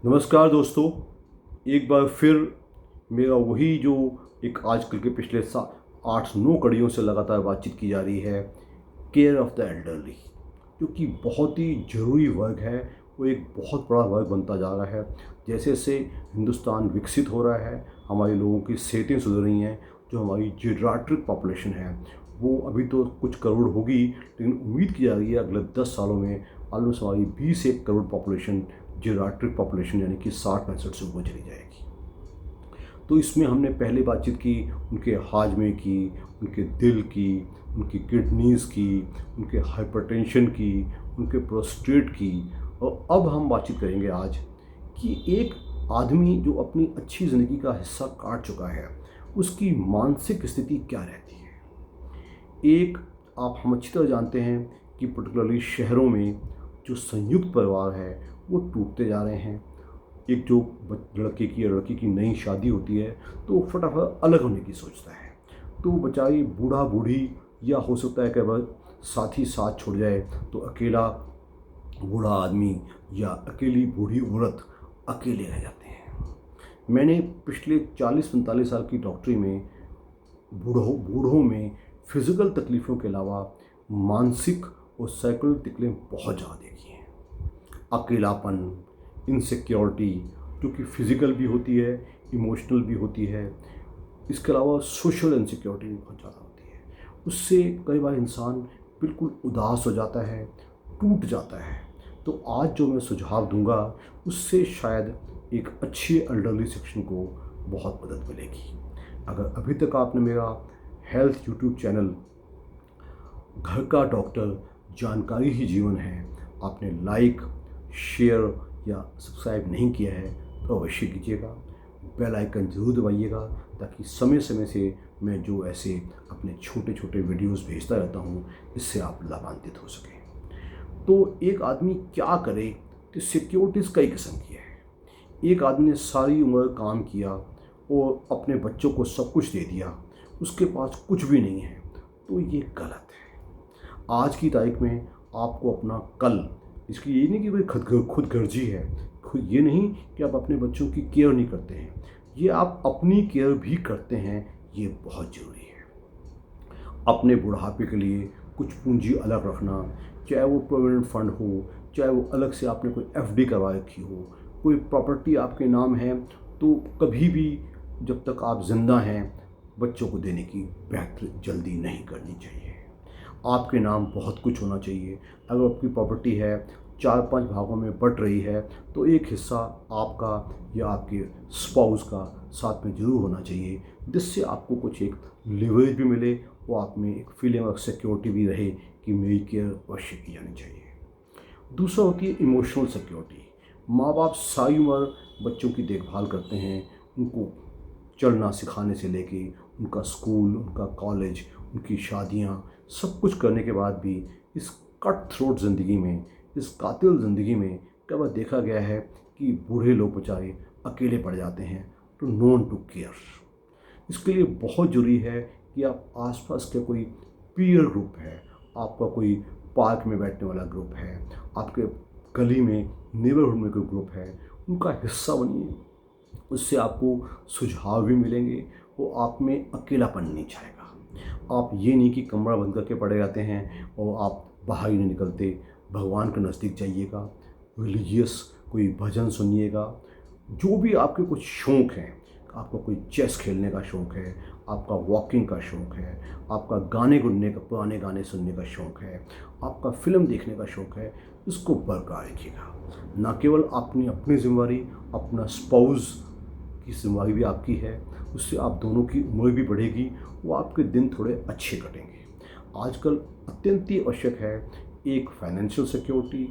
नमस्कार दोस्तों। एक बार फिर मेरा वही जो एक आजकल के पिछले 8-9 कड़ियों से लगातार बातचीत की जा रही है, केयर ऑफ़ द एल्डरली, जो कि बहुत ही ज़रूरी वर्ग है। वो एक बहुत बड़ा वर्ग बनता जा रहा है। जैसे जैसे हिंदुस्तान विकसित हो रहा है, हमारे लोगों की सेहतें सुधर रही हैं, जो हमारी जीरियाट्रिक पॉपुलेशन है वो अभी तो कुछ करोड़ होगी, लेकिन उम्मीद की जा रही है अगले 10 सालों में ऑलमोस्ट हमारी 20-1 करोड़ पॉपुलेशन, जीरियाट्रिक पॉपुलेशन यानी कि 60-65 से ऊपर चली जाएगी। तो इसमें हमने पहले बातचीत की उनके हाजमे की, उनके दिल की, उनकी किडनीज़ की, उनके हाइपरटेंशन की, उनके प्रोस्टेट की। और अब हम बातचीत करेंगे आज कि एक आदमी जो अपनी अच्छी ज़िंदगी का हिस्सा काट चुका है, उसकी मानसिक स्थिति क्या रहती है। हम अच्छी तरह जानते हैं कि पर्टिकुलरली शहरों में जो संयुक्त परिवार है वो टूटते जा रहे हैं। एक जो लड़के की या लड़की की नई शादी होती है तो वो फटाफट अलग होने की सोचता है, तो बेचारी बूढ़ा बूढ़ी या हो सकता है कि वह साथी साथ छोड़ जाए, तो अकेला बूढ़ा आदमी या अकेली बूढ़ी औरत अकेले रह जाते हैं। मैंने पिछले 40-45 साल की डॉक्टरी में बूढ़ों में फिज़िकल तकलीफ़ों के अलावा मानसिक और साइकोलॉजिकल तकलीफ़ें बहुत ज़्यादा देखी हैं। अकेलापन, इनसिक्योरिटी, जो कि फ़िज़िकल भी होती है, इमोशनल भी होती है। इसके अलावा सोशल इनसिक्योरिटी भी बहुत ज़्यादा होती है। उससे कई बार इंसान बिल्कुल उदास हो जाता है, टूट जाता है। तो आज जो मैं सुझाव दूंगा उससे शायद एक अच्छी एल्डरली सेक्शन को बहुत मदद मिलेगी। अगर अभी तक आपने मेरा हेल्थ यूट्यूब चैनल घर का डॉक्टर जानकारी ही जीवन है आपने लाइक, शेयर या सब्सक्राइब नहीं किया है तो अवश्य कीजिएगा। बेल आइकन ज़रूर दबाइएगा ताकि समय समय से मैं जो ऐसे अपने छोटे छोटे वीडियोस भेजता रहता हूँ, इससे आप लाभान्वित हो सकें। तो एक आदमी क्या करे, तो सिक्योरिटीज़ कई किस्म की है। एक आदमी ने सारी उम्र काम किया और अपने बच्चों को सब कुछ दे दिया, उसके पास कुछ भी नहीं है, तो ये गलत है। आज की तारीख में आपको अपना कल, इसकी ये नहीं कि कोई खुद गर्जी है, खुद ये नहीं कि आप अपने बच्चों की केयर नहीं करते हैं, ये आप अपनी केयर भी करते हैं, ये बहुत ज़रूरी है। अपने बुढ़ापे के लिए कुछ पूंजी अलग रखना, चाहे वो प्रोविडेंट फंड हो, चाहे वो अलग से आपने कोई एफडी करवा रखी हो, कोई प्रॉपर्टी आपके नाम है, तो कभी भी जब तक आप जिंदा हैं बच्चों को देने की बेहतर जल्दी नहीं करनी चाहिए। आपके नाम बहुत कुछ होना चाहिए। अगर आपकी प्रॉपर्टी है 4-5 भागों में बट रही है, तो एक हिस्सा आपका या आपके स्पाउस का साथ में ज़रूर होना चाहिए, जिससे आपको कुछ एक लिवरेज भी मिले और आप में एक फीलिंग ऑफ सिक्योरिटी भी रहे कि मेरी केयर अवश्य की जानी चाहिए। दूसरा होती है इमोशनल सिक्योरिटी। माँ बाप सारी उम्र बच्चों की देखभाल करते हैं, उनको चलना सिखाने से लेके उनका स्कूल, उनका कॉलेज, उनकी शादियाँ, सब कुछ करने के बाद भी इस कट थ्रोट ज़िंदगी में, इस कातिल ज़िंदगी में कई बार देखा गया है कि बूढ़े लोग बेचारे अकेले पड़ जाते हैं, तो नोन टू केयर। इसके लिए बहुत ज़रूरी है कि आप आसपास के कोई पीयर ग्रुप है, आपका कोई पार्क में बैठने वाला ग्रुप है, आपके गली में नेबरहुड में कोई ग्रुप है, उनका हिस्सा बनिए। उससे आपको सुझाव भी मिलेंगे, वो आप में अकेलापन नहीं छाएगा। आप ये नहीं कि कमरा बंद करके पड़े रहते हैं और आप बाहर ही नहीं निकलते। भगवान के नज़दीक जाइएगा, रिलीजियस कोई भजन सुनिएगा। जो भी आपके कुछ शौक़ हैं, आपका कोई चेस खेलने का शौक़ है, आपका वॉकिंग का शौक़ है, आपका गाने गुनने का, पुराने गाने सुनने का शौक़ है, आपका फ़िल्म देखने का शौक़ है, इसको बरकरार रखिएगा। ना केवल अपनी ज़िम्मेदारी, अपना स्पाउस की ज़िम्मेदारी भी आपकी है, उससे आप दोनों की उम्र भी बढ़ेगी, वो आपके दिन थोड़े अच्छे कटेंगे। आजकल अत्यंत ही आवश्यक है एक फाइनेंशियल सिक्योरिटी,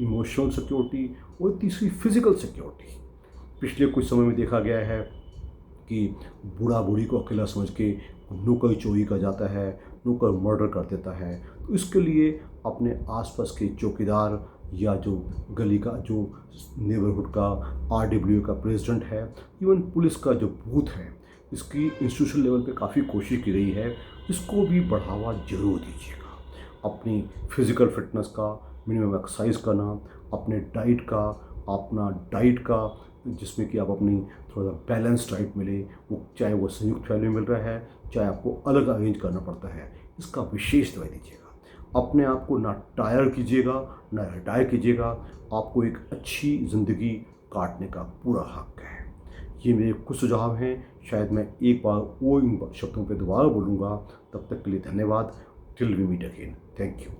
इमोशनल सिक्योरिटी और तीसरी फिज़िकल सिक्योरिटी। पिछले कुछ समय में देखा गया है कि बूढ़ा बूढ़ी को अकेला समझ के नौकर चोरी कर जाता है, नौकर मर्डर कर देता है। तो इसके लिए अपने आसपास के चौकीदार या जो गली का जो नेबरहुड का आरडब्ल्यू का प्रेसिडेंट है, इवन पुलिस का जो बूथ है, इसकी इंस्टीट्यूशन लेवल पे काफ़ी कोशिश की गई है, इसको भी बढ़ावा जरूर दीजिएगा। अपनी फिज़िकल फिटनेस का मिनिमम एक्सरसाइज करना, अपने डाइट का अपना डाइट का, जिसमें कि आप अपनी थोड़ा सा बैलेंस डाइट मिले, वो चाहे वो संयुक्त फैमिली में मिल रहा है, चाहे आपको अलग अरेंज करना पड़ता है, इसका विशेष दवाई दीजिएगा। अपने आप को ना टायर कीजिएगा ना रिटायर कीजिएगा, आपको एक अच्छी ज़िंदगी काटने का पूरा हक है। ये मेरे कुछ सुझाव हैं, शायद मैं एक बार वो इन शब्दों पे दोबारा बोलूँगा। तब तक के लिए धन्यवाद। Till we meet again, thank you.